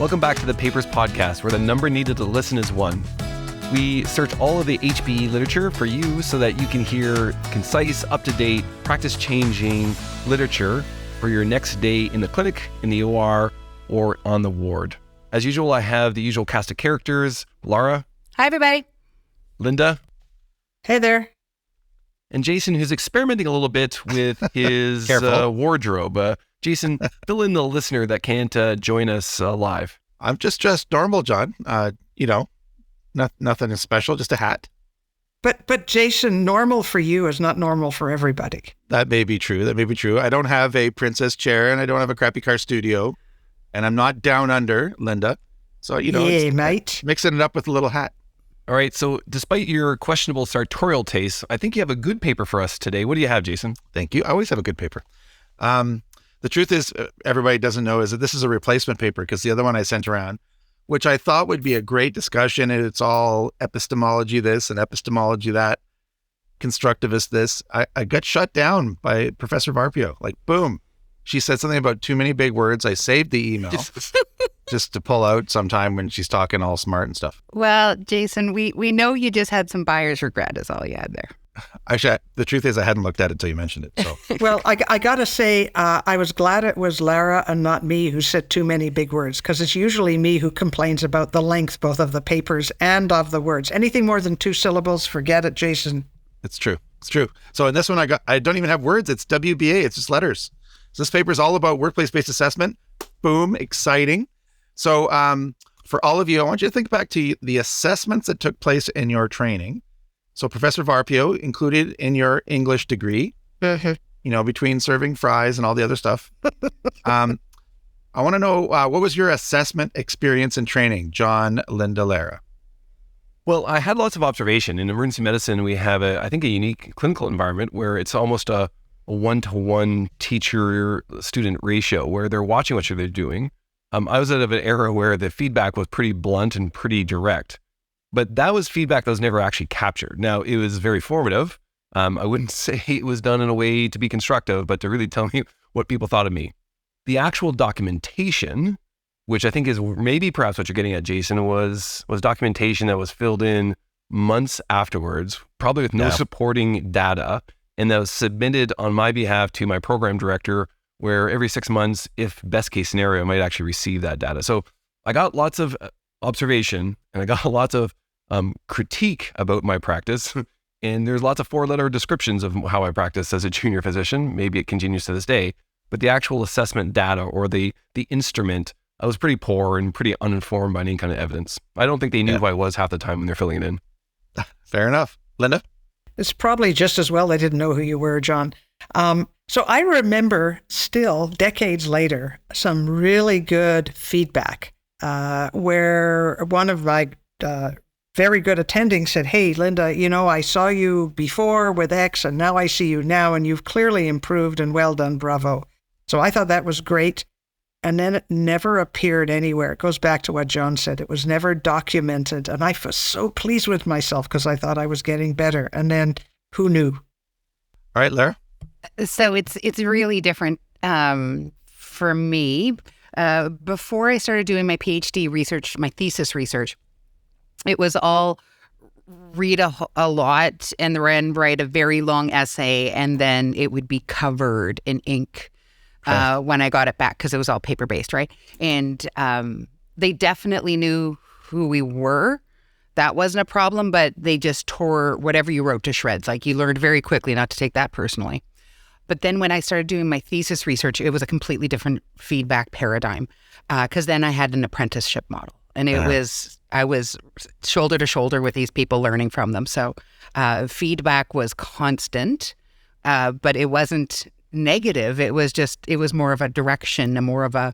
Welcome back to the Papers Podcast, where the number needed to listen is 1. We search all of the HBE literature for you so that you can hear concise, up-to-date, practice-changing literature for your next day in the clinic, in the OR, or on the ward. As usual, I have the usual cast of characters: Lara. Hi, everybody. Linda. Hey there. And Jason, who's experimenting a little bit with his wardrobe. Jason, fill in the listener that can't join us live. I'm just dressed normal, John. Nothing special, just a hat. But Jason, normal for you is not normal for everybody. That may be true. I don't have a princess chair, and I don't have a crappy car studio, and I'm not down under, Linda. So, mate. Mixing it up with a little hat. All right. So despite your questionable sartorial taste, I think you have a good paper for us today. What do you have, Jason? Thank you. I always have a good paper. The truth is, everybody doesn't know, is that this is a replacement paper because the other one I sent around, which I thought would be a great discussion. And it's all epistemology this and epistemology that, constructivist this. I got shut down by Professor Varpio. Like, boom. She said something about too many big words. I saved the email just to pull out sometime when she's talking all smart and stuff. Well, Jason, we know you just had some buyer's regret is all you had there. Actually, the truth is I hadn't looked at it until you mentioned it. So, well, I got to say, I was glad it was Lara and not me who said too many big words, because it's usually me who complains about the length both of the papers and of the words. Anything more than 2 syllables, forget it, Jason. It's true. So in this one, I don't even have words. It's WBA. It's just letters. So this paper is all about workplace-based assessment. Boom, exciting. So for all of you, I want you to think back to the assessments that took place in your training. So Professor Varpio included in your English degree, between serving fries and all the other stuff. I want to know, what was your assessment experience in training, John, Linda, Lara? Well, I had lots of observation. In emergency medicine, we have I think a unique clinical environment where it's almost a one-to-one teacher-student ratio where they're watching what they're doing. I was out of an era where the feedback was pretty blunt and pretty direct, but that was feedback that was never actually captured. Now, it was very formative. I wouldn't say it was done in a way to be constructive, but to really tell me what people thought of me. The actual documentation, which I think is maybe perhaps what you're getting at, Jason, was documentation that was filled in months afterwards, probably with no supporting data, and that was submitted on my behalf to my program director, where every 6 months, if best case scenario, I might actually receive that data. So I got lots of observation and I got lots of critique about my practice. And there's lots of 4-letter descriptions of how I practice as a junior physician. Maybe it continues to this day, but the actual assessment data or the instrument, I was pretty poor and pretty uninformed by any kind of evidence. I don't think they knew who I was half the time when they're filling it in. Fair enough. Linda? It's probably just as well they didn't know who you were, John. So I remember still, decades later, some really good feedback where one of my very good attendings said, "Hey, Linda, I saw you before with X and now I see you now and you've clearly improved and well done, bravo." So I thought that was great. And then it never appeared anywhere. It goes back to what John said. It was never documented. And I was so pleased with myself because I thought I was getting better. And then who knew? All right, Lara? So it's really different for me. Before I started doing my PhD research, my thesis research, it was all read a lot and then write a very long essay, and then it would be covered in ink. When I got it back, because it was all paper-based, right? And they definitely knew who we were. That wasn't a problem, but they just tore whatever you wrote to shreds. Like, you learned very quickly not to take that personally. But then when I started doing my thesis research, it was a completely different feedback paradigm, because then I had an apprenticeship model. And I was shoulder to shoulder with these people, learning from them. So feedback was constant, but it wasn't negative. It was more of a direction and more of a,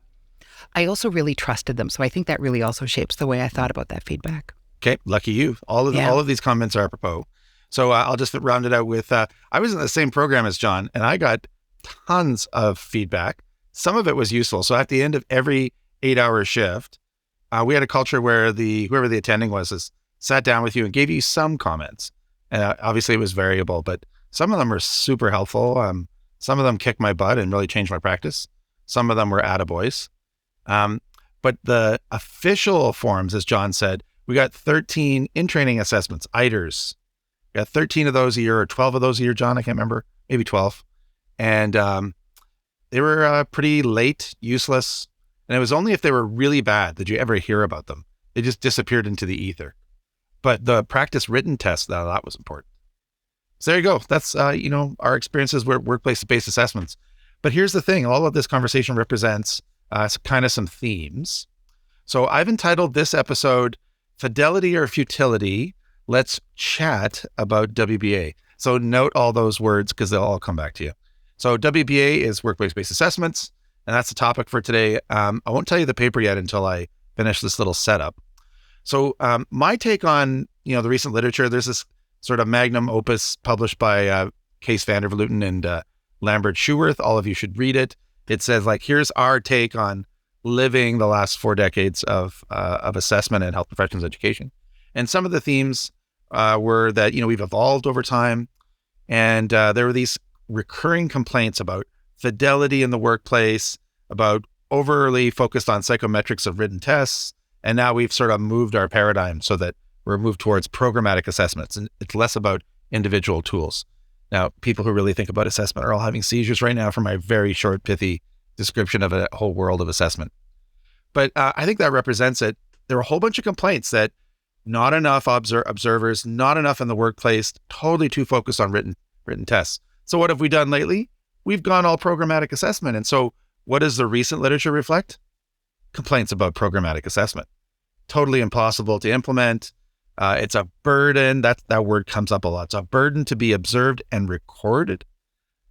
I also really trusted them. So I think that really also shapes the way I thought about that feedback. Okay. Lucky you. All of these comments are apropos. So I'll just round it out with, I was in the same program as John and I got tons of feedback. Some of it was useful. So at the end of every 8-hour shift, we had a culture where whoever the attending was sat down with you and gave you some comments. And obviously it was variable, but some of them were super helpful. Some of them kicked my butt and really changed my practice. Some of them were attaboys. But But the official forms, as John said, we got 13 in-training assessments, ITERs. We got 13 of those a year, or 12 of those a year, John, I can't remember, maybe 12. And they were pretty late, useless. And it was only if they were really bad did you ever hear about them. They just disappeared into the ether. But the practice written test, that was important. So there you go. That's, our experiences with workplace-based assessments. But here's the thing. All of this conversation represents kind of some themes. So I've entitled this episode, Fidelity or Futility. Let's chat about WBA. So note all those words because they'll all come back to you. So WBA is workplace-based assessments, and that's the topic for today. I won't tell you the paper yet until I finish this little setup. So my take on, the recent literature, there's this sort of magnum opus published by Kees van der Vleuten and Lambert Schuwerth. All of you should read it. It says, here's our take on living the last 4 decades of assessment and health professions education. And some of the themes were that, we've evolved over time. And there were these recurring complaints about fidelity in the workplace, about overly focused on psychometrics of written tests. And now we've sort of moved our paradigm so that we're moved towards programmatic assessments. And it's less about individual tools. Now, people who really think about assessment are all having seizures right now from my very short, pithy description of a whole world of assessment. But I think that represents it. There were a whole bunch of complaints that not enough observers, not enough in the workplace, totally too focused on written tests. So what have we done lately? We've gone all programmatic assessment. And so what does the recent literature reflect? Complaints about programmatic assessment. Totally impossible to implement. It's a burden. That word comes up a lot. It's a burden to be observed and recorded.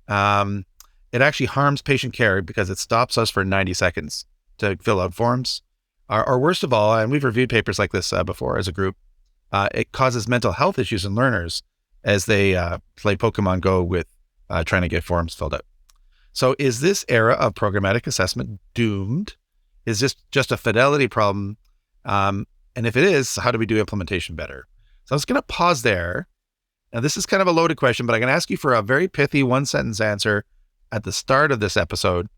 It actually harms patient care because it stops us for 90 seconds to fill out forms. Or worst of all, and we've reviewed papers like this before as a group, it causes mental health issues in learners as they play Pokemon Go with trying to get forms filled out. So is this era of programmatic assessment doomed? Is this just a fidelity problem? And if it is, how do we do implementation better? So I was going to pause there. Now, this is kind of a loaded question, but I'm going to ask you for a very pithy 1-sentence answer at the start of this episode.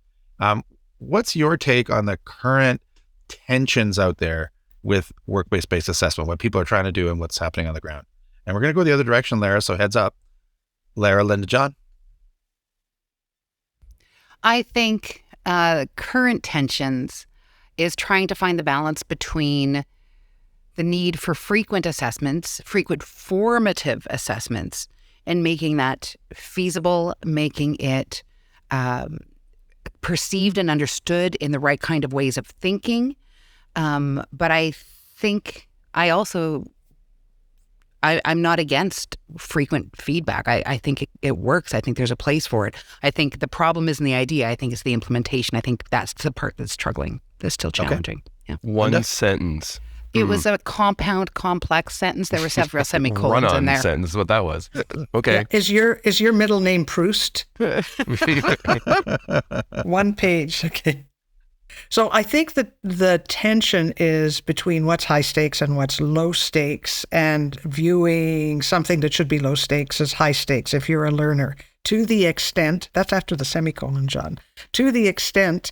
What's your take on the current tensions out there with workplace-based assessment, what people are trying to do and what's happening on the ground? And we're going to go the other direction, Lara, so heads up. Lara, Linda, John. I think current tensions is trying to find the balance between the need for frequent assessments, frequent formative assessments, and making that feasible, making it perceived and understood in the right kind of ways of thinking. But I think I'm not against frequent feedback. I think it works. I think there's a place for it. I think the problem isn't the idea. I think it's the implementation. I think that's the part that's struggling, that's still challenging. Okay. Yeah. One sentence. It was a compound, complex sentence. There were several semicolons Run-on in there. sentence is what that was. Okay. Yeah. Is your middle name Proust? 1 page. Okay. So I think that the tension is between what's high stakes and what's low stakes, and viewing something that should be low stakes as high stakes if you're a learner, to the extent, that's after the semicolon, John, to the extent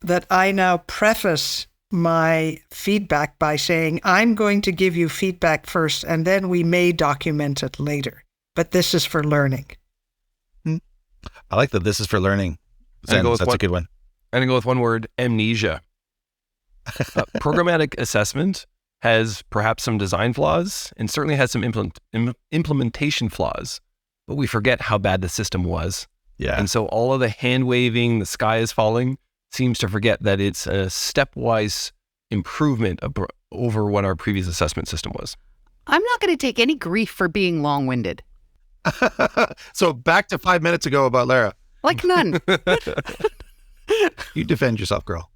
that I now preface my feedback by saying, I'm going to give you feedback first, and then we may document it later. But this is for learning. I like that this is for learning. That's a good one. I'm going to go with one word, amnesia. Programmatic assessment has perhaps some design flaws and certainly has some implementation flaws, but we forget how bad the system was. Yeah. And so all of the hand waving, the sky is falling, seems to forget that it's a stepwise improvement over what our previous assessment system was. I'm not going to take any grief for being long-winded. So back to 5 minutes ago about Lara. Like none. You defend yourself, girl.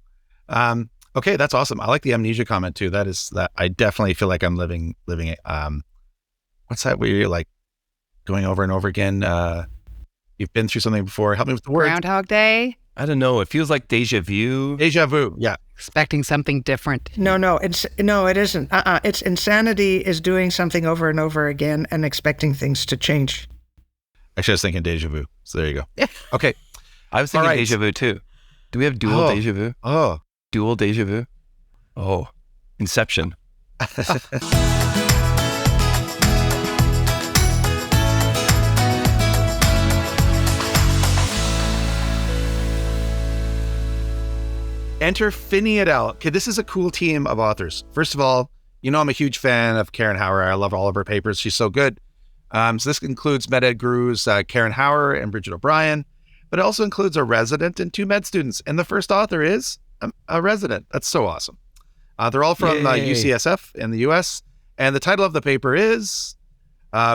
Okay, that's awesome. I like the amnesia comment too. That I definitely feel like I'm living it. What's that where you're like going over and over again? You've been through something before. Help me with the word. Groundhog Day. I don't know. It feels like deja vu. Deja vu. Yeah. Expecting something different. No, it isn't. It's insanity is doing something over and over again and expecting things to change. Actually, I was thinking deja vu. So there you go. Okay. I was thinking deja vu too. Do we have dual deja vu? Oh. Dual deja vu? Oh, Inception. Enter Fidelity. Okay, this is a cool team of authors. First of all, you know I'm a huge fan of Karen Hauer. I love all of her papers. She's so good. So this includes MedEd gurus Karen Hauer and Bridget O'Brien, but it also includes a resident and 2 med students. And the first author is a resident. That's so awesome. They're all from UCSF in the US. And the title of the paper is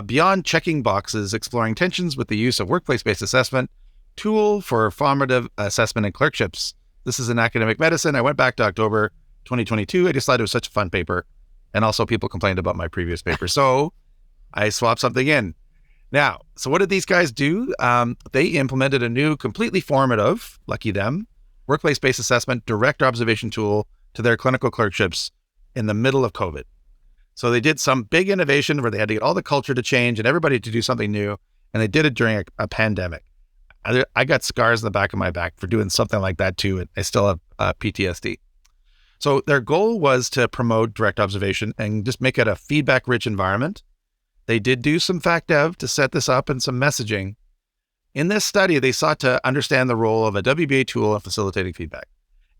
Beyond Checking Boxes, Exploring Tensions with the Use of Workplace-Based Assessment, Tool for Formative Assessment and Clerkships. This is in academic medicine. I went back to October 2022. I decided it was such a fun paper. And also people complained about my previous paper. So I swapped something in. Now, so what did these guys do? They implemented a new, completely formative, lucky them, workplace-based assessment direct observation tool to their clinical clerkships in the middle of COVID. So they did some big innovation where they had to get all the culture to change and everybody to do something new. And they did it during a pandemic. I got scars in the back of my back for doing something like that too. And I still have PTSD. So their goal was to promote direct observation and just make it a feedback-rich environment. They did do some fact dev to set this up and some messaging. In this study, they sought to understand the role of a WBA tool in facilitating feedback.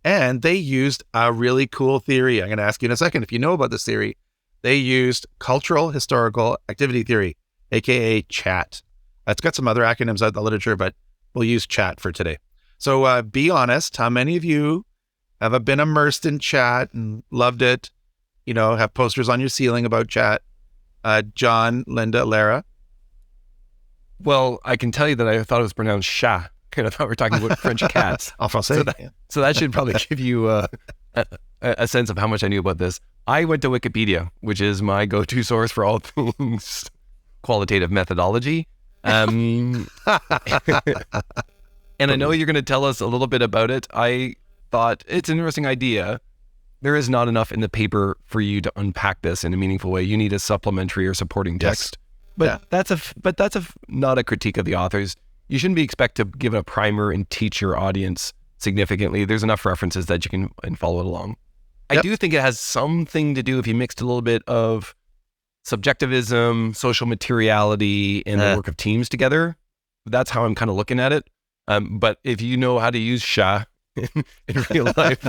And they used a really cool theory. I'm going to ask you in a second if you know about this theory. They used cultural historical activity theory, aka CHAT. It's got some other acronyms out in the literature, but we'll use CHAT for today. So be honest, how many of you have been immersed in CHAT and loved it? You know, have posters on your ceiling about CHAT? John, Linda, Lara? Well, I can tell you that I thought it was pronounced chat. I thought we were talking about French cats. En français. So that should probably give you a sense of how much I knew about this. I went to Wikipedia, which is my go-to source for all things qualitative methodology. And I know you're going to tell us a little bit about it. I thought it's an interesting idea. There is not enough in the paper for you to unpack this in a meaningful way. You need a supplementary or supporting text. Yes. But that's not a critique of the authors. You shouldn't be expected to give a primer and teach your audience significantly. There's enough references that you can follow it along. I do think it has something to do if you mixed a little bit of subjectivism, social materiality, and the work of teams together. That's how I'm kind of looking at it. But if you know how to use SHA in real life,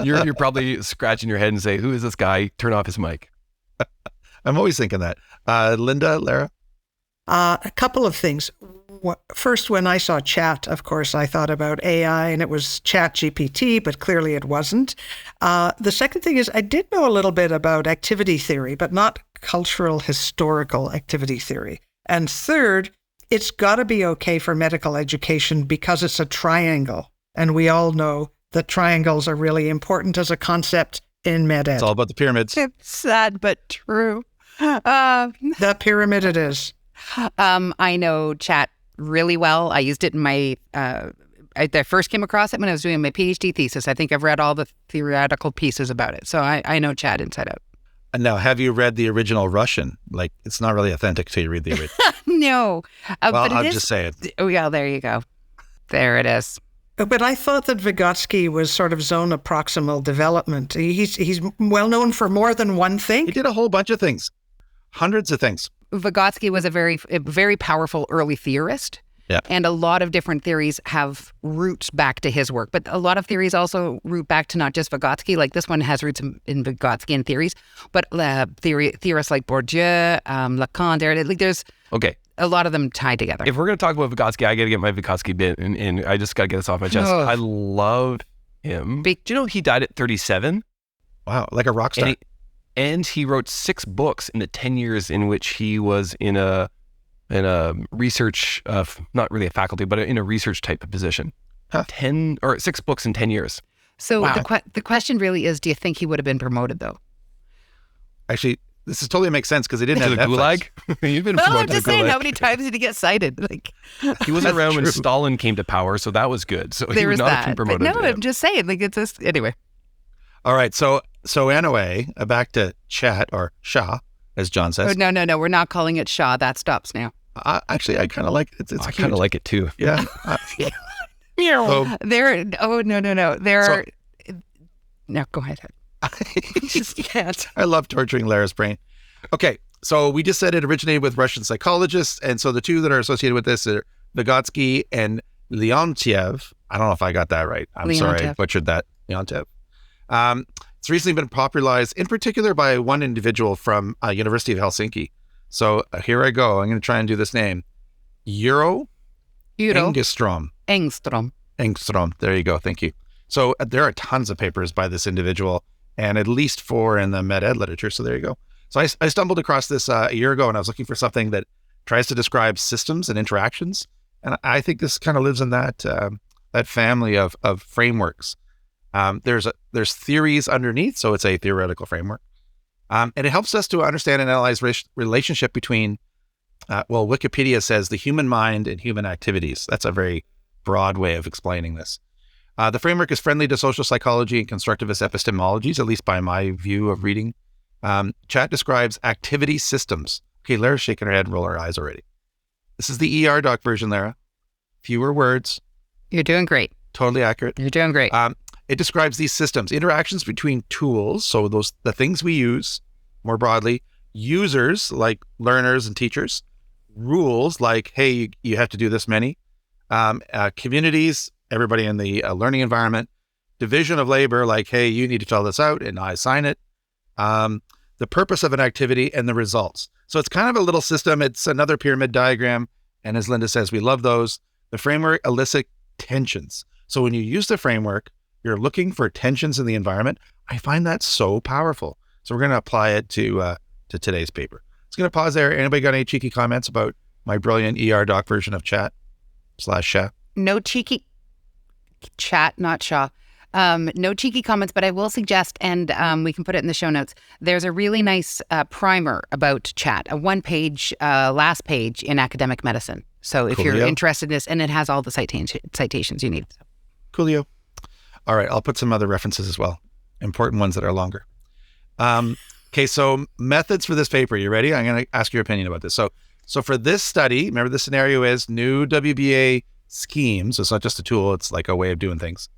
you're probably scratching your head and say, who is this guy? Turn off his mic. I'm always thinking that. Linda, Lara? A couple of things. First, when I saw chat, of course, I thought about AI and it was Chat GPT, but clearly it wasn't. The second thing is I did know a little bit about activity theory, but not cultural historical activity theory. And third, it's got to be okay for medical education because it's a triangle. And we all know that triangles are really important as a concept in med ed. It's all about the pyramids. It's sad but true. The pyramid it is. I know chat really well. I used it in my, I first came across it when I was doing my PhD thesis. I think I've read all the theoretical pieces about it. So I know chat inside out. And now, have you read the original Russian? Like, it's not really authentic till you read the original. No. Well, but I'll just say it. Oh, yeah, there you go. There it is. But I thought that Vygotsky was sort of zone of proximal development. He's well known for more than one thing. He did a whole bunch of things. Hundreds of things. Vygotsky was a very powerful early theorist. Yeah. And a lot of different theories have roots back to his work. But a lot of theories also root back to not just Vygotsky. Like this one has roots in Vygotskyan theories. But theorists like Bourdieu, Lacan, there's a lot of them tied together. If we're going to talk about Vygotsky, I got to get my Vygotsky bit in. I just got to get this off my chest. Oh. I love him. Do you know he died at 37? Wow, like a rock star. And he wrote 6 books in the 10 years in which he was in a research, not really a faculty, but in a research type of position. 6 books in 10 years. So Wow. the question really is, do you think he would have been promoted though? Actually, this is totally makes sense because he didn't To have the Netflix. Gulag? You've been No, promoted I'm to just the saying, Gulag. how many times did he get cited? Like, He wasn't That's around when true. Stalin came to power, so that was good. So he there would was not have been that. But promoted. no, I'm just saying, like, it's just, anyway. All right, so anyway, back to chat or Shah, as John Oh, says. no, we're not calling it Shaw. That stops now. Actually, I kind of like it. It's I cute. kind of like it too. Yeah. No, go ahead. Just can't. I love torturing Lara's brain. Okay, so we just said it originated with Russian psychologists, and so the two that are associated with this are Vygotsky and Leontiev. I don't know if I got that right. I'm sorry, I butchered that. Leontiev. It's recently been popularized, in particular by one individual from University of Helsinki. So here I go. I'm going to try and do this name. Euro Engström. Engström. There you go. Thank you. So there are tons of papers by this individual, and at least 4 in the med-ed literature. So there you go. So I stumbled across this a year ago, and I was looking for something that tries to describe systems and interactions. And I think this kind of lives in that family of frameworks. There's theories underneath, so it's a theoretical framework. And it helps us to understand and analyze relationship between, Wikipedia says the human mind and human activities. That's a very broad way of explaining this. The framework is friendly to social psychology and constructivist epistemologies, at least by my view of reading. Chat describes activity systems. Okay, Lara's shaking her head and rolling her eyes already. This is the ER doc version, Lara. Fewer words. You're doing great. Totally accurate. You're doing great. It describes these systems, interactions between tools, so the things we use more broadly, users like learners and teachers, rules like, hey, you have to do this many, communities, everybody in the learning environment, division of labor like, hey, you need to fill this out and I sign it, the purpose of an activity and the results. So it's kind of a little system. It's another pyramid diagram. And as Linda says, we love those. The framework elicits tensions. So when you use the framework, you're looking for tensions in the environment. I find that so powerful. So we're going to apply it to today's paper. I'm just going to pause there. Anybody got any cheeky comments about my brilliant ER doc version of chat/Sha? No cheeky chat, not Shaw. No cheeky comments, but I will suggest, and we can put it in the show notes, there's a really nice primer about chat, a 1-page, last page in academic medicine. So if you're interested in this, and it has all the citations you need. Coolio. All right, I'll put some other references as well, important ones that are longer. Okay, so methods for this paper. You ready? I'm going to ask your opinion about this. So for this study, remember the scenario is new WBA schemes. So it's not just a tool, it's like a way of doing things.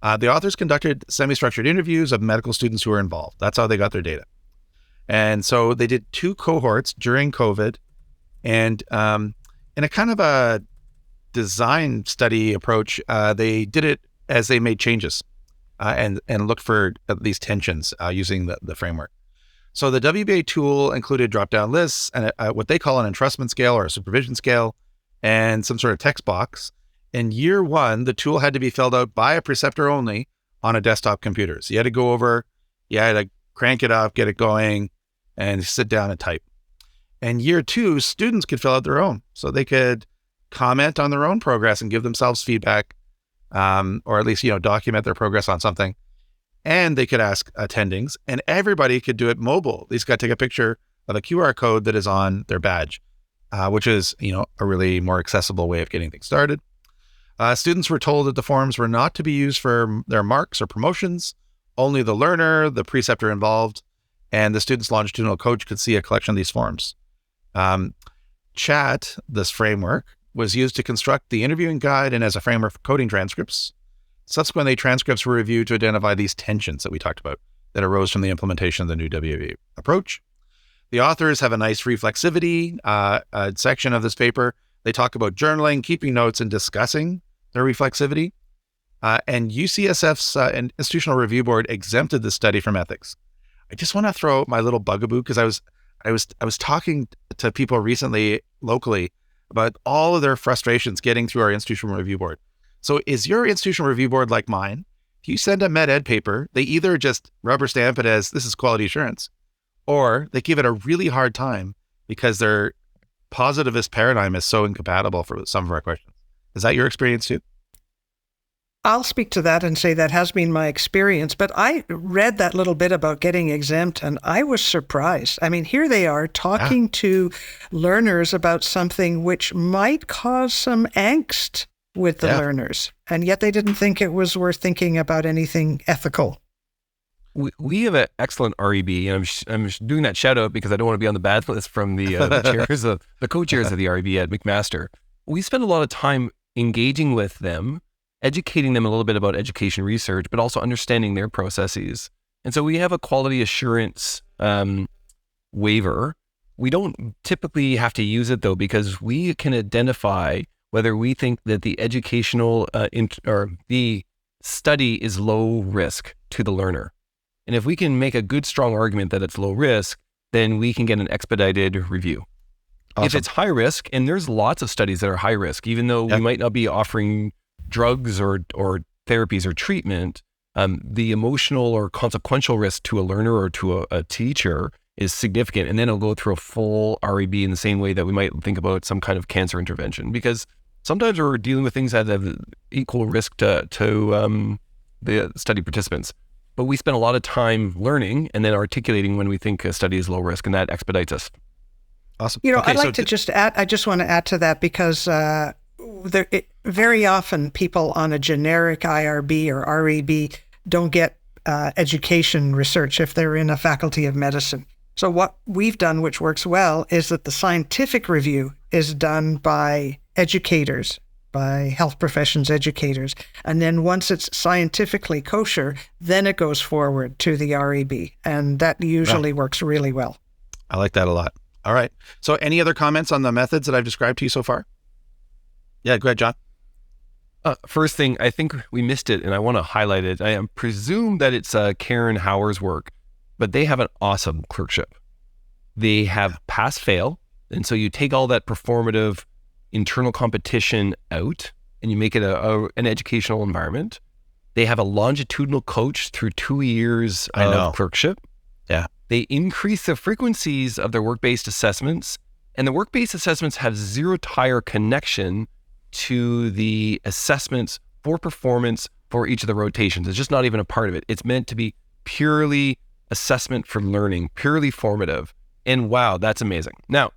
The authors conducted semi-structured interviews of medical students who were involved. That's how they got their data. And so they did 2 cohorts during COVID, and in a kind of a design study approach, they did it as they made changes and looked for these tensions using the framework. So the WBA tool included drop-down lists and what they call an entrustment scale or a supervision scale and some sort of text box. In year 1, the tool had to be filled out by a preceptor only on a desktop computer. So you had to go over, you had to crank it up, get it going, and sit down and type. And year 2, students could fill out their own. So they could comment on their own progress and give themselves feedback, or at least, document their progress on something. And they could ask attendings, and everybody could do it mobile. These guys take a picture of a QR code that is on their badge, which is, a really more accessible way of getting things started. Students were told that the forms were not to be used for their marks or promotions. Only the learner, the preceptor involved, and the student's longitudinal coach could see a collection of these forms. Chat, this framework, was used to construct the interviewing guide and as a framework for coding transcripts. Subsequently, transcripts were reviewed to identify these tensions that we talked about that arose from the implementation of the new WBA approach. The authors have a nice reflexivity section of this paper. They talk about journaling, keeping notes, and discussing their reflexivity. And UCSF's Institutional Review Board exempted this study from ethics. I just want to throw out my little bugaboo because I was talking to people recently locally about all of their frustrations getting through our Institutional Review Board. So is your Institutional Review Board like mine? If you send a med-ed paper, they either just rubber stamp it as this is quality assurance, or they give it a really hard time because their positivist paradigm is so incompatible for some of our questions. Is that your experience too? I'll speak to that and say that has been my experience, but I read that little bit about getting exempt and I was surprised. I mean, here they are talking to learners about something which might cause some angst with the learners, and yet they didn't think it was worth thinking about anything ethical. We have an excellent REB, and I'm doing that shout out because I don't want to be on the bad list from the chairs of the co-chairs of the REB at McMaster. We spend a lot of time engaging with them, educating them a little bit about education research, but also understanding their processes. And so we have a quality assurance waiver. We don't typically have to use it though, because we can identify whether we think that the educational or the study is low risk to the learner. And if we can make a good, strong argument that it's low risk, then we can get an expedited review. Awesome. If it's high risk, and there's lots of studies that are high risk, even though we might not be offering drugs or therapies or treatment, the emotional or consequential risk to a learner or to a teacher is significant. And then it'll go through a full REB in the same way that we might think about some kind of cancer intervention, because sometimes we're dealing with things that have equal risk to the study participants. But we spend a lot of time learning and then articulating when we think a study is low risk, and that expedites us. Awesome. I'd like to just add, I just want to add to that, because very often people on a generic IRB or REB don't get education research if they're in a faculty of medicine. So what we've done, which works well, is that the scientific review is done by educators, by health professions educators. And then once it's scientifically kosher, then it goes forward to the REB. And that usually works really well. I like that a lot. All right. So any other comments on the methods that I've described to you so far? Yeah, go ahead, John. First thing, I think we missed it, and I want to highlight it. I presume that it's Karen Hauer's work, but they have an awesome clerkship. They have pass-fail, and so you take all that performative internal competition out, and you make it an educational environment. They have a longitudinal coach through 2 years of clerkship. Yeah. They increase the frequencies of their work-based assessments, and the work-based assessments have zero tire connection to the assessments for performance for each of the rotations. It's just not even a part of it. It's meant to be purely assessment for learning, purely formative. And wow, that's amazing. Now,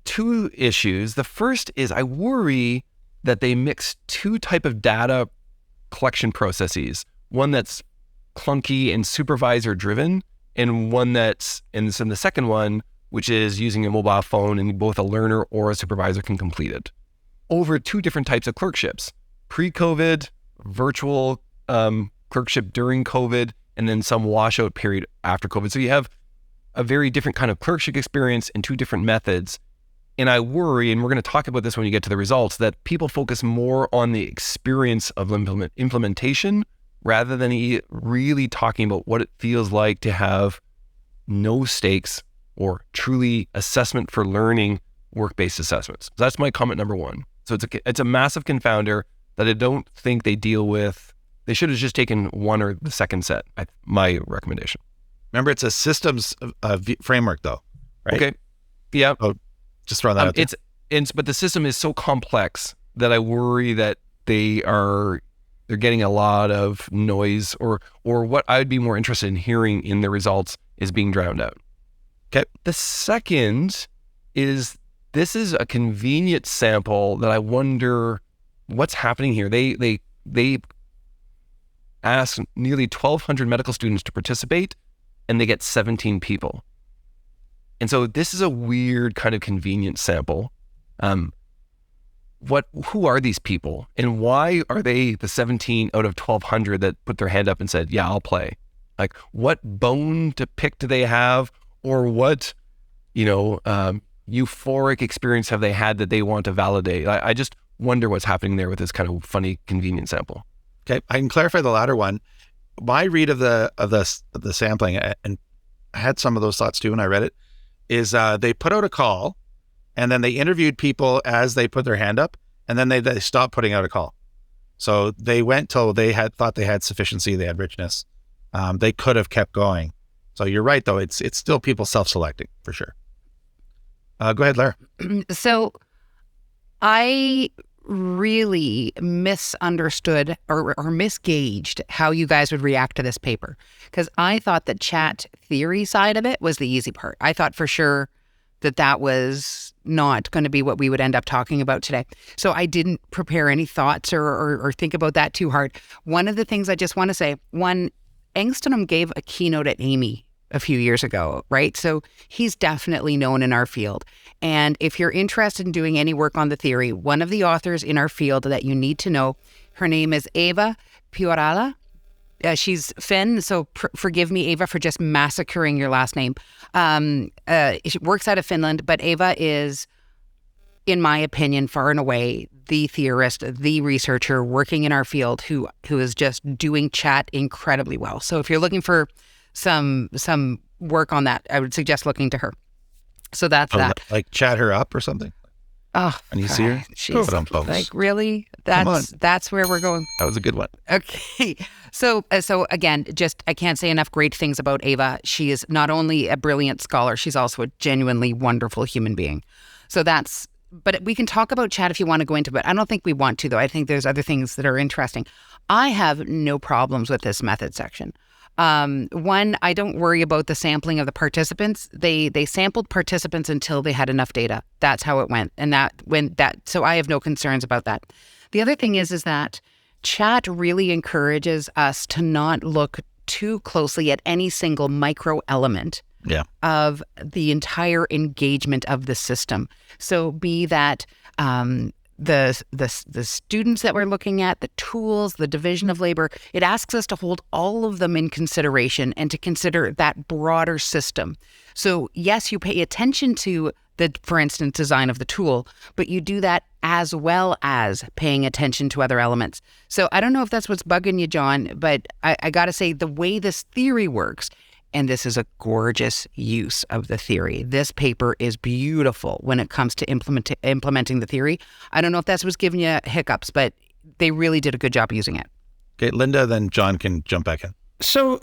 2 issues. The first is I worry that they mix 2 type of data collection processes. One that's clunky and supervisor driven, and one that's, and the second one, which is using a mobile phone, and both a learner or a supervisor can complete it. Over 2 different types of clerkships: pre-COVID, virtual clerkship during COVID, and then some washout period after COVID. So you have a very different kind of clerkship experience and 2 different methods. And I worry, and we're going to talk about this when you get to the results, that people focus more on the experience of implementation rather than really talking about what it feels like to have no stakes or truly assessment for learning work-based assessments. So that's my comment number 1. So it's a massive confounder that I don't think they deal with. They should have just taken 1 or the second set, my recommendation. Remember, it's a systems framework though, right? Okay. Yeah. Oh, just throwing that out there. But the system is so complex that I worry that they're getting a lot of noise, or what I'd be more interested in hearing in the results is being drowned out. Okay. The second is, this is a convenient sample that I wonder what's happening here. They ask nearly 1,200 medical students to participate, and they get 17 people. And so this is a weird kind of convenient sample. Who are these people, and why are they the 17 out of 1,200 that put their hand up and said, yeah, I'll play? Like, what bone to pick do they have, or what, euphoric experience have they had that they want to validate? I just wonder what's happening there with this kind of funny, convenient sample. Okay, I can clarify the latter one. My read of the sampling, and I had some of those thoughts too when I read it, is they put out a call, and then they interviewed people as they put their hand up, and then they stopped putting out a call. So they went till they thought they had sufficiency, they had richness. They could have kept going. So you're right, though. It's still people self-selecting for sure. Go ahead, Lara. So I really misunderstood or misgauged how you guys would react to this paper, because I thought the chat theory side of it was the easy part. I thought for sure that was not going to be what we would end up talking about today. So I didn't prepare any thoughts or think about that too hard. One of the things I just want to say, Engstrom gave a keynote at Amy a few years ago, right? So he's definitely known in our field. And if you're interested in doing any work on the theory, one of the authors in our field that you need to know, her name is Eva Piorala. she's Finn, so forgive me, Ava, for just massacring your last name. She works out of Finland, but Ava is, in my opinion, far and away the theorist, the researcher working in our field who is just doing chat incredibly well. So if you're looking for some work on that, I would suggest looking to her. So that's that. Like chat her up or something? Oh, and you see her? She's like, really? That's where we're going. That was a good one. Okay. So again, just I can't say enough great things about Ava. She is not only a brilliant scholar, she's also a genuinely wonderful human being. So but we can talk about chat if you want to go into it. I don't think we want to, though. I think there's other things that are interesting. I have no problems with this method section. One, I don't worry about the sampling of the participants. They sampled participants until they had enough data. That's how it went. And so I have no concerns about that. The other thing is that chat really encourages us to not look too closely at any single micro element of the entire engagement of the system. So be that the students that we're looking at, the tools, the division of labor, it asks us to hold all of them in consideration and to consider that broader system. So yes, you pay attention to the, for instance, design of the tool, but you do that as well as paying attention to other elements. So I don't know if that's what's bugging you, John, but I got to say the way this theory works, and this is a gorgeous use of the theory. This paper is beautiful when it comes to implementing the theory. I don't know if that's what's giving you hiccups, but they really did a good job using it. Okay, Linda, then John can jump back in. So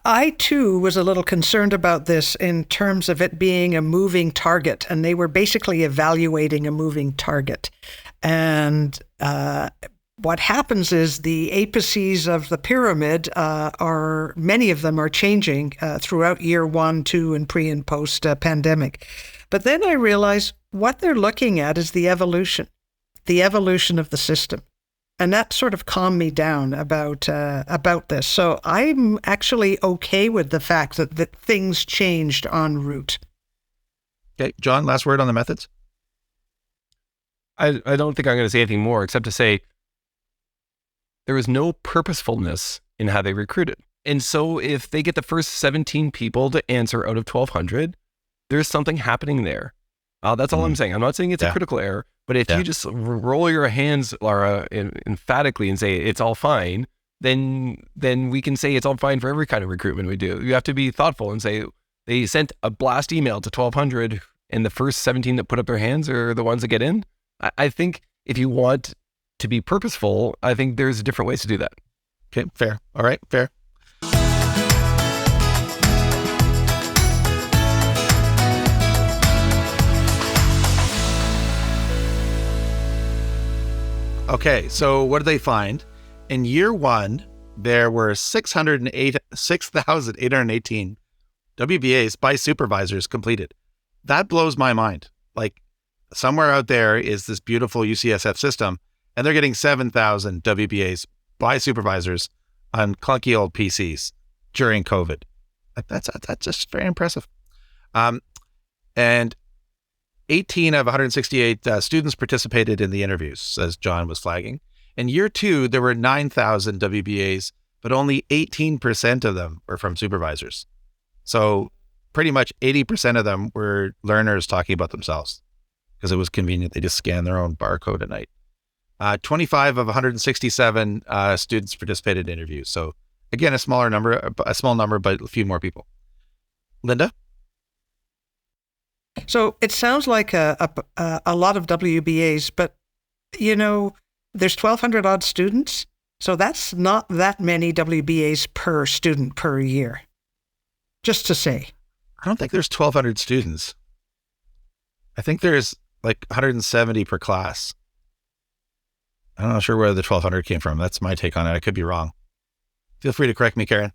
I, too, was a little concerned about this in terms of it being a moving target, and they were basically evaluating a moving target. And what happens is the apices of the pyramid many of them are changing throughout year 1, 2, and pre and post pandemic. But then I realized what they're looking at is the evolution of the system. And that sort of calmed me down about this. So I'm actually okay with the fact that things changed en route. Okay, John, last word on the methods? I don't think I'm going to say anything more except to say there was no purposefulness in how they recruited. And so if they get the first 17 people to answer out of 1,200, there's something happening there. That's all I'm saying. I'm not saying it's a critical error, but if you just roll your hands, Lara, emphatically and say it's all fine, then we can say it's all fine for every kind of recruitment we do. You have to be thoughtful and say they sent a blast email to 1,200 and the first 17 that put up their hands are the ones that get in. I think if you want to be purposeful, I think there's different ways to do that. Okay, fair. All right, fair. Okay, so what did they find? In year 1, there were 6,818 WBAs by supervisors completed. That blows my mind. Like, somewhere out there is this beautiful UCSF system, and they're getting 7,000 WBAs by supervisors on clunky old PCs during COVID. That's just very impressive. And 18 of 168 students participated in the interviews, as John was flagging. In year 2, there were 9,000 WBAs, but only 18% of them were from supervisors. So pretty much 80% of them were learners talking about themselves because it was convenient. They just scan their own barcode at night. 25 of 167 students participated in interviews. So again, a small number, but a few more people. Linda? So it sounds like a lot of WBAs, but, there's 1,200 odd students. So that's not that many WBAs per student per year. Just to say. I don't think there's 1,200 students. I think there's like 170 per class. I'm not sure where the 1,200 came from. That's my take on it. I could be wrong. Feel free to correct me, Karen.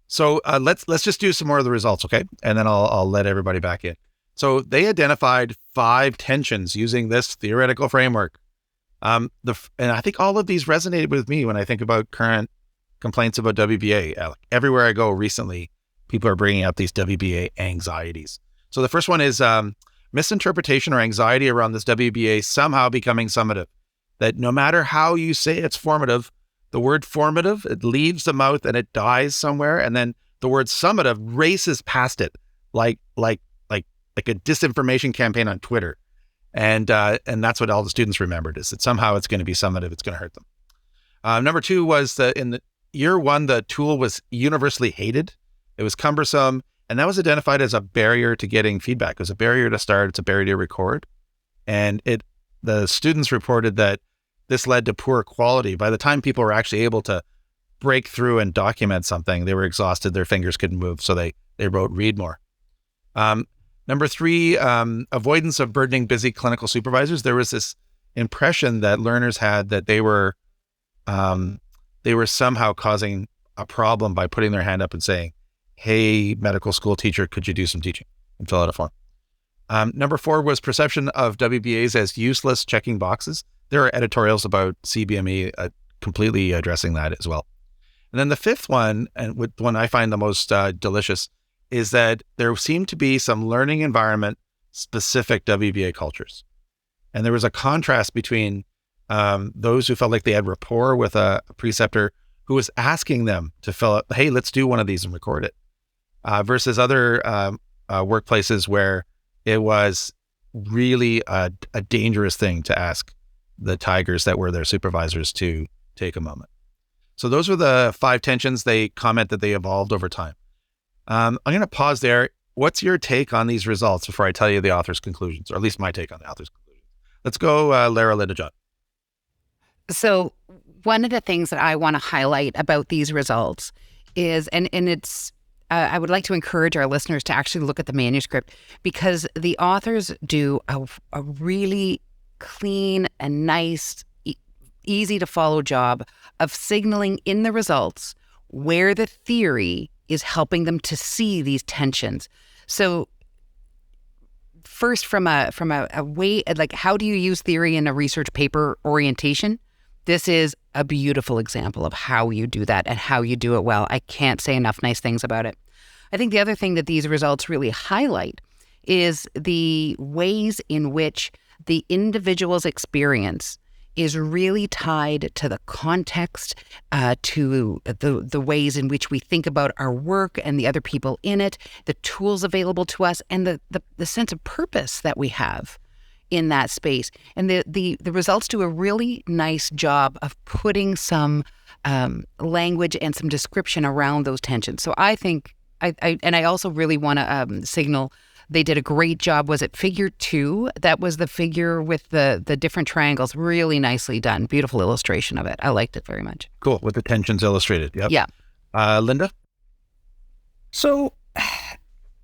So let's just do some more of the results, okay? And then I'll let everybody back in. So they identified 5 tensions using this theoretical framework. And I think all of these resonated with me when I think about current complaints about WBA. Everywhere I go recently, people are bringing up these WBA anxieties. So the first one is misinterpretation or anxiety around this WBA somehow becoming summative. That no matter how you say it's formative, The word formative, it leaves the mouth and it dies somewhere. And then the word summative races past it like a disinformation campaign on Twitter. And that's what all the students remembered, is that somehow it's going to be summative. It's going to hurt them. Number 2 was that in the year 1, the tool was universally hated. It was cumbersome. And that was identified as a barrier to getting feedback. It was a barrier to start. It's a barrier to record. And the students reported that this led to poor quality. By the time people were actually able to break through and document something, they were exhausted. Their fingers couldn't move. So they wrote read more. Number 3, avoidance of burdening busy clinical supervisors. There was this impression that learners had that they were somehow causing a problem by putting their hand up and saying, "Hey, medical school teacher, could you do some teaching?" and fill out a form. Number 4 was perception of WBAs as useless, checking boxes. There are editorials about CBME completely addressing that as well. And then the 5th one, and one I find the most delicious, is that there seemed to be some learning environment specific WBA cultures. And there was a contrast between those who felt like they had rapport with a preceptor who was asking them to fill out, "Hey, let's do one of these and record it," versus other workplaces where it was really a dangerous thing to ask the tigers that were their supervisors to take a moment. So those were the 5 tensions. They comment that they evolved over time. I'm going to pause there. What's your take on these results before I tell you the author's conclusions, or at least my take on the author's conclusions? Let's go, Lara, Linda, John. So one of the things that I want to highlight about these results is, and it's, I would like to encourage our listeners to actually look at the manuscript, because the authors do a really clean and nice, easy to follow job of signaling in the results where the theory is helping them to see these tensions. So first, from a way, like, how do you use theory in a research paper orientation? This is a beautiful example of how you do that and how you do it well. I can't say enough nice things about it. I think the other thing that these results really highlight is the ways in which the individual's experience is really tied to the context, to the ways in which we think about our work and the other people in it, the tools available to us, and the sense of purpose that we have in that space. And the results do a really nice job of putting some language and some description around those tensions. So I think, I also really want to signal they did a great job. Was it figure 2? That was the figure with the different triangles. Really nicely done. Beautiful illustration of it. I liked it very much. Cool. With the tensions illustrated. Yep. Yeah. Linda? So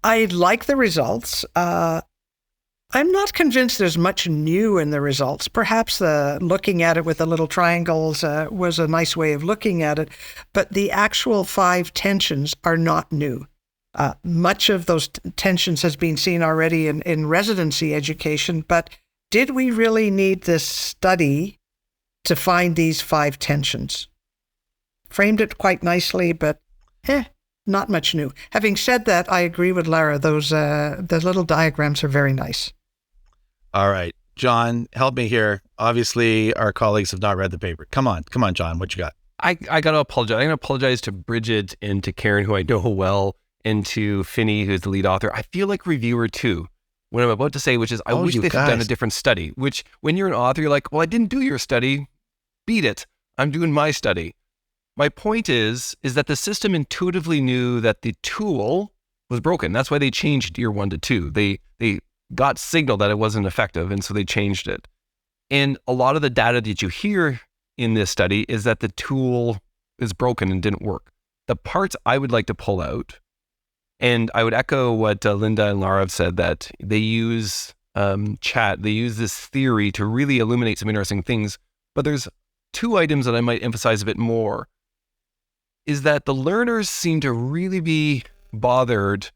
I like the results. I'm not convinced there's much new in the results. Perhaps looking at it with the little triangles was a nice way of looking at it, but the actual 5 tensions are not new. Much of those tensions has been seen already in residency education, but did we really need this study to find these 5 tensions? Framed it quite nicely, but not much new. Having said that, I agree with Lara. Those the little diagrams are very nice. All right. John, help me here. Obviously, our colleagues have not read the paper. Come on, John. What you got? I got to apologize. I'm going to apologize to Bridget and to Karen, who I know well, and to Finney, who's the lead author. I feel like reviewer too, what I'm about to say, which is I wish they had done a different study, which when you're an author, you're like, well, I didn't do your study. Beat it. I'm doing my study. My point is that the system intuitively knew that the tool was broken. That's why they changed year 1 to 2. They got signal that it wasn't effective, and so they changed it. And a lot of the data that you hear in this study is that the tool is broken and didn't work. The parts I would like to pull out, and I would echo what Linda and Lara have said, that they use chat, they use this theory to really illuminate some interesting things. But there's 2 items that I might emphasize a bit more, is that the learners seem to really be bothered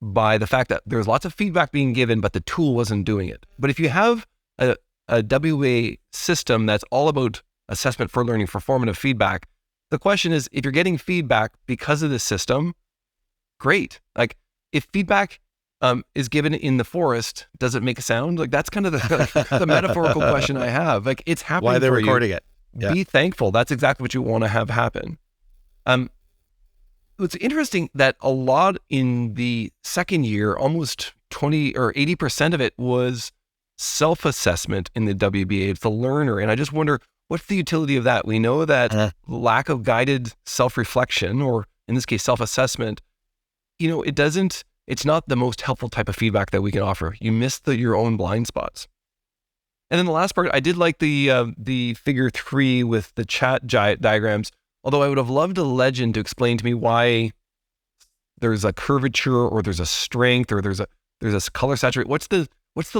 by the fact that there's lots of feedback being given, but the tool wasn't doing it. But if you have a WBA system that's all about assessment for learning, for formative feedback, the question is, if you're getting feedback because of this system, great. Like, if feedback is given in the forest, does it make a sound? Like, that's kind of the metaphorical question I have. Like, it's happening. Why they're for recording you. it? Be thankful. That's exactly what you want to have happen. It's interesting that a lot in the second year, almost 20 or 80% of it was self-assessment in the WBA. It's the learner. And I just wonder, what's the utility of that? We know that lack of guided self-reflection, or in this case, self-assessment, it's not the most helpful type of feedback that we can offer. You miss your own blind spots. And then the last part, I did like the figure 3 with the chat diagrams, although I would have loved a legend to explain to me why there's a curvature or there's a strength or there's a color saturate. What's the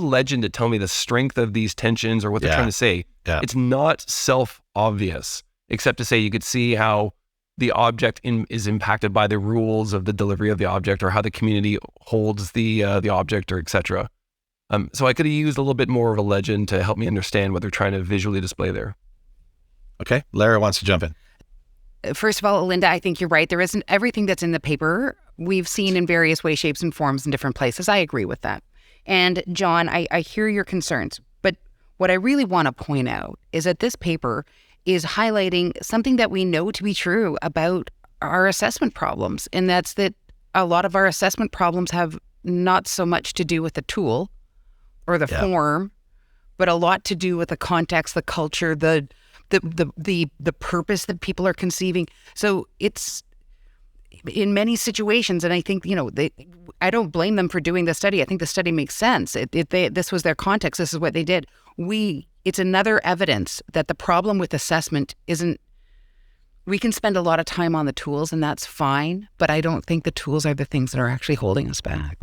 legend to tell me the strength of these tensions or what they're trying to say? Yeah. It's not self-obvious, except to say you could see how the object is impacted by the rules of the delivery of the object, or how the community holds the object, or etc. So I could have used a little bit more of a legend to help me understand what they're trying to visually display there. Okay, Lara wants to jump in. First of all, Linda, I think you're right. There isn't everything that's in the paper we've seen in various ways, shapes, and forms in different places. I agree with that. And John, I hear your concerns, but what I really want to point out is that this paper is highlighting something that we know to be true about our assessment problems, and that's that a lot of our assessment problems have not so much to do with the tool or the form, but a lot to do with the context, the culture, the purpose that people are conceiving. So it's in many situations, and I think, I don't blame them for doing the study. I think the study makes sense. This was their context. This is what they did. It's another evidence that the problem with assessment isn't, we can spend a lot of time on the tools and that's fine, but I don't think the tools are the things that are actually holding us back.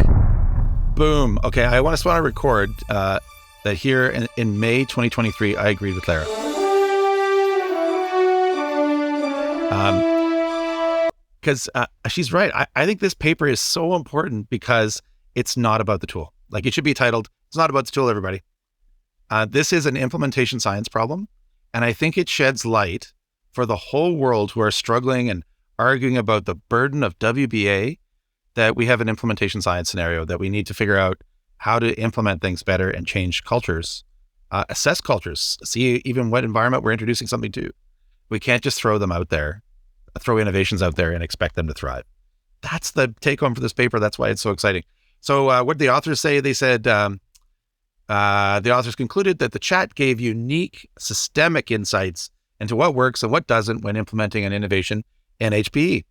Boom. Okay, I want to record that here in May 2023, I agreed with Lara. Because she's right. I think this paper is so important because it's not about the tool. Like, it should be titled, "It's not about the tool, everybody." This is an implementation science problem, and I think it sheds light for the whole world who are struggling and arguing about the burden of WBA, that we have an implementation science scenario, that we need to figure out how to implement things better and change cultures, assess cultures, see even what environment we're introducing something to. We can't just throw them out there, throw innovations out there and expect them to thrive. That's the take home for this paper. That's why it's so exciting. So what did the authors say? They said, the authors concluded that the chat gave unique systemic insights into what works and what doesn't when implementing an innovation in HPE.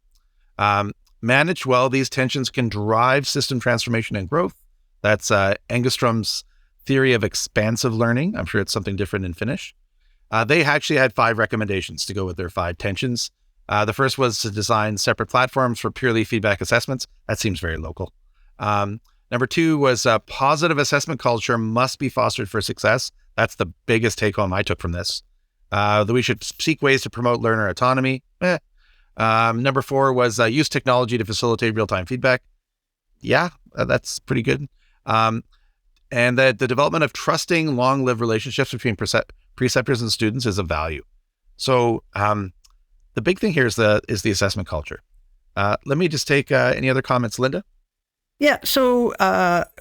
Managed well, these tensions can drive system transformation and growth. That's Engestrom's theory of expansive learning. I'm sure it's something different in Finnish. They actually had 5 recommendations to go with their 5 tensions. The first was to design separate platforms for purely feedback assessments. That seems very local. Number 2 was a positive assessment culture must be fostered for success. That's the biggest take home I took from this. That we should seek ways to promote learner autonomy. Number 4 was use technology to facilitate real-time feedback. Yeah, that's pretty good. And that the development of trusting, long-lived relationships between preceptors and students is of value. So the big thing here is the assessment culture. Let me just take any other comments, Linda? Yeah, so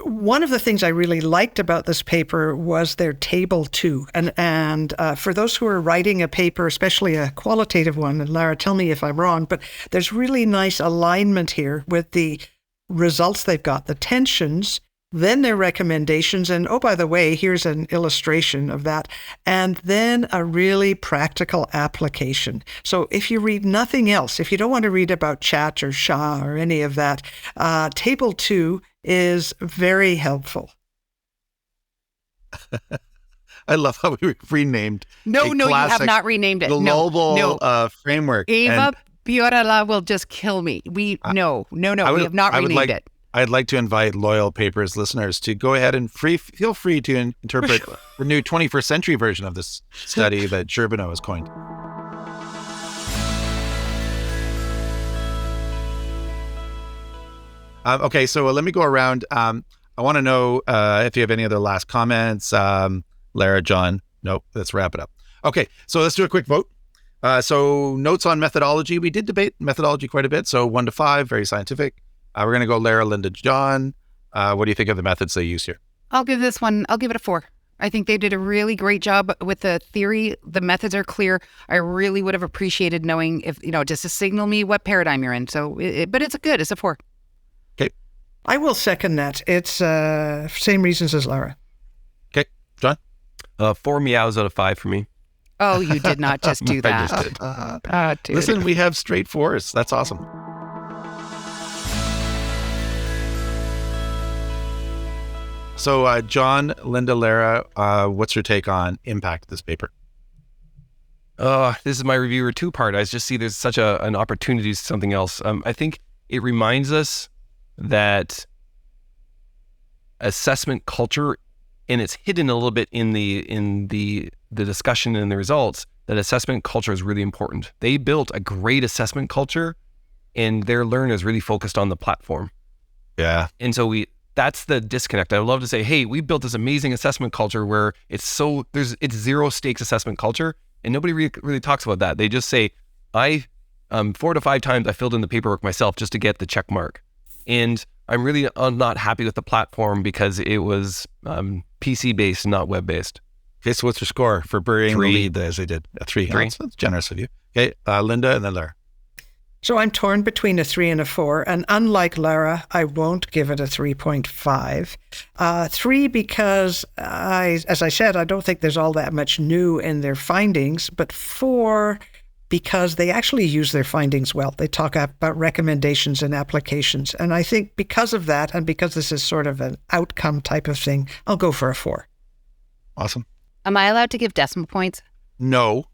one of the things I really liked about this paper was their table 2. And for those who are writing a paper, especially a qualitative one, and Lara, tell me if I'm wrong, but there's really nice alignment here with the results they've got, the tensions, then their recommendations, and oh, by the way, here's an illustration of that, and then a really practical application. So if you read nothing else, if you don't want to read about chat or SHA or any of that, table 2 is very helpful. I love how we renamed. No, you have not renamed it. Global framework. Eva Biorala will just kill me. We have not renamed it. I'd like to invite Loyal Papers listeners to go ahead and feel free to interpret the new 21st century version of this study that Sherbino has coined. Okay, so let me go around. I want to know if you have any other last comments. Lara, John. Nope, let's wrap it up. Okay, so let's do a quick vote. So notes on methodology. We did debate methodology quite a bit. So 1 to 5, very scientific. We're going to go Lara, Linda, John. What do you think of the methods they use here? I'll give it a 4. I think they did a really great job with the theory. The methods are clear. I really would have appreciated knowing if, just to signal me what paradigm you're in. So, but it's good. It's a 4. Okay. I will second that. It's same reasons as Lara. Okay. John? 4 meows out of 5 for me. Oh, you did not just do that. I just did. Oh, dude. Listen, we have straight 4s. That's awesome. So, John, Linda, Lara, what's your take on impact of this paper? This is my reviewer 2-part. I just see there's such an opportunity to something else. I think it reminds us that assessment culture, and it's hidden a little bit in the discussion and the results, that assessment culture is really important. They built a great assessment culture, and their learners really focused on the platform. Yeah. And so that's the disconnect. I would love to say, hey, we built this amazing assessment culture where it's zero stakes assessment culture, and nobody really talks about that. They just say, 4 to 5 times I filled in the paperwork myself just to get the check mark. And I'm really not happy with the platform because it was PC based, not web based. Okay, so what's your score for burying 3. the lead as they did? A 3. 3. That's generous of you. Okay, Linda and then Lara. So I'm torn between a 3 and a 4, and unlike Lara, I won't give it a 3.5. 3 because, as I said, I don't think there's all that much new in their findings, but 4 because they actually use their findings well. They talk about recommendations and applications, and I think because of that, and because this is sort of an outcome type of thing, I'll go for a 4. Awesome. Am I allowed to give decimal points? No.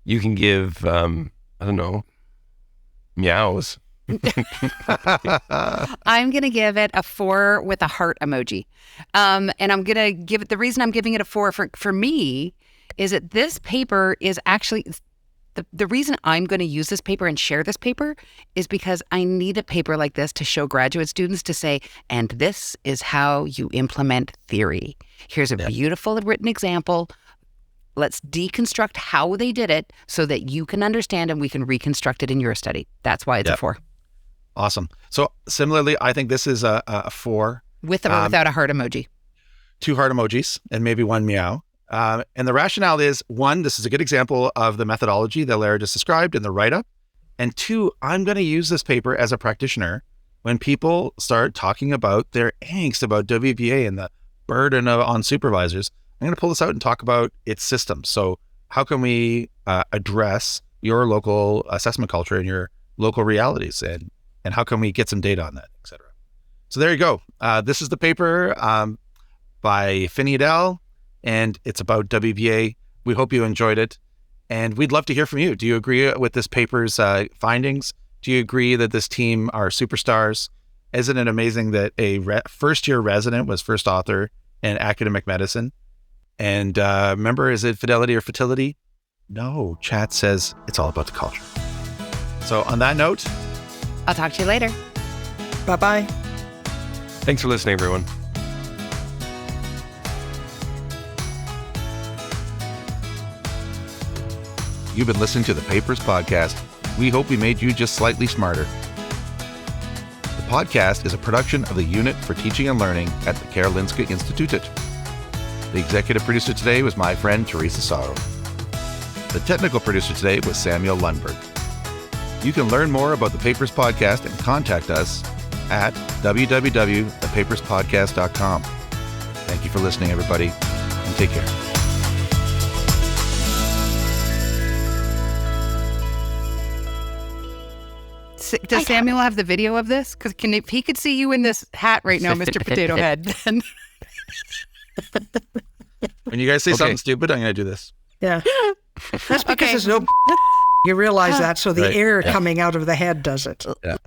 You can give, I don't know, meows. I'm going to give it a 4 with a heart emoji. And I'm going to give it, the reason I'm giving it a 4 for me is that this paper is actually, the reason I'm going to use this paper and share this paper is because I need a paper like this to show graduate students to say, and this is how you implement theory. Here's a beautiful written example. Let's deconstruct how they did it so that you can understand and we can reconstruct it in your study. That's why it's a 4. Awesome. So similarly, I think this is a 4. With or without a heart emoji. 2 heart emojis and maybe 1 meow. And the rationale is, 1, this is a good example of the methodology that Lara just described in the write-up. And 2, I'm going to use this paper as a practitioner when people start talking about their angst about WBA and the burden on supervisors. I'm going to pull this out and talk about its systems. So how can we address your local assessment culture and your local realities, and how can we get some data on that, et cetera. So there you go. This is the paper by Fidelity, and it's about WBA. We hope you enjoyed it, and we'd love to hear from you. Do you agree with this paper's findings? Do you agree that this team are superstars? Isn't it amazing that a first-year resident was first author in academic medicine? And remember, is it Fidelity or Futility? No, chat says it's all about the culture. So on that note, I'll talk to you later. Bye-bye. Thanks for listening, everyone. you've been listening to the Papers Podcast. We hope we made you just slightly smarter. The podcast is a production of the Unit for Teaching and Learning at the Karolinska Institutet. The executive producer today was my friend Teresa Sörö. The technical producer today was Samuel Lundberg. You can learn more about the Papers Podcast and contact us at www.thepaperspodcast.com. Thank you for listening, everybody, and take care. Does Samuel have the video of this? Because if he could see you in this hat right now, Mr. Potato Head, then... When you guys say something stupid, I'm going to do this. Yeah. That's because there's no... You realize that, so the air coming out of the head does it. Yeah.